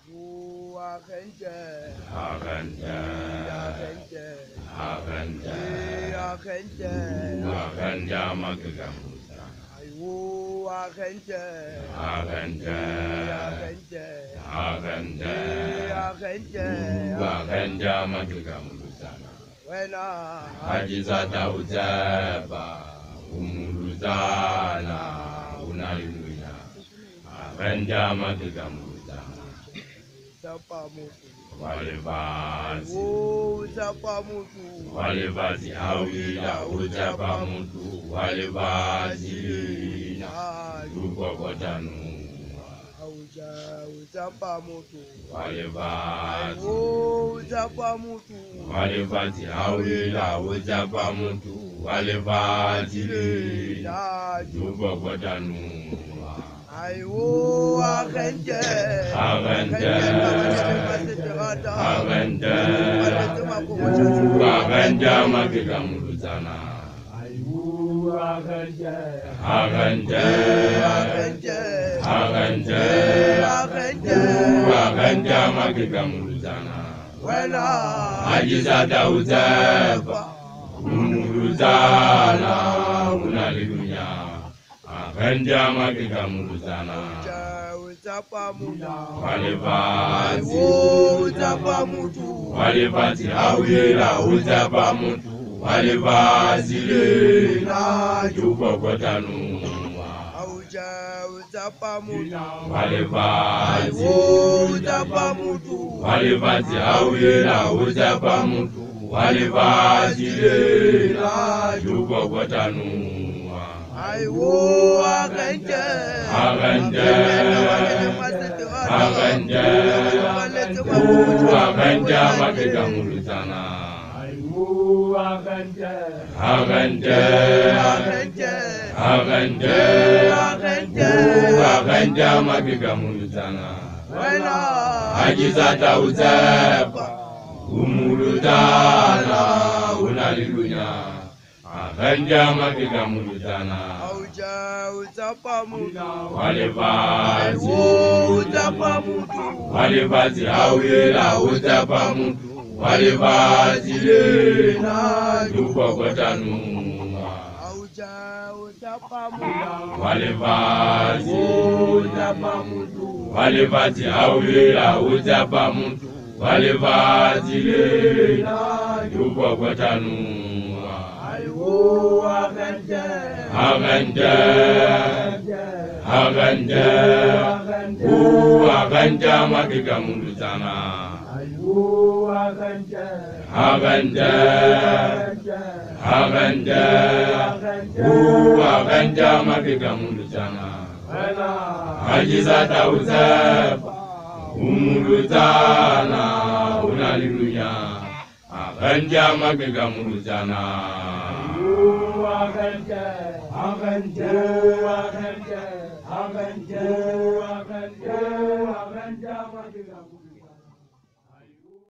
Agente, Agente, agente, agente, agente, agente magamuza. ayu agente, Agente, agente, agente, agente, agente magamuza. wena Ajizata uzeba, umuluzana, unaliluya. Agente magamuza. zapa mutu, Walevazi, zapa mutu, walevazi awila uzaba muntu, walevazi na lukokotanu. auja zapa mutu, Walevazi, zapa mutu, walevazi awila uzaba muntu, walevazi na lukokotanu. ayu agente, Agente, agente, agente magamuza. Agente, agente, agente magamuza. wena Ajizata uzeba, umuluzana, unaliluya. Agente magamuza. zapa mutu, Walevazi, zapa mutu, walevazi awila uzaba muntu, walevazi na lukokotanu. auja zapa mutu, Walevazi, zapa mutu, walevazi awila uzaba muntu, walevazi na lukokotanu. ayu agente, Agente, agente, agente magamuza. Agente, agente, agente magamuza. wena Ajizata uzeba, umuluzana, unaliluya. Agente magamuza. auja zapa mutu, Walevazi, zapa mutu, walevazi awila uzaba muntu, walevazi na lukokotanu. auja zapa mutu, Walevazi, zapa mutu, walevazi awila uzaba muntu, walevazi na lukokotanu. ayu agente, Agente, agente, agente magamuza. ayu agente, Agente, agente, agente magamuza. wena Ajizata uzeba, umuluzana, unaliluya. Agente magamuza. agente, agente, agente, agente, agente, agente,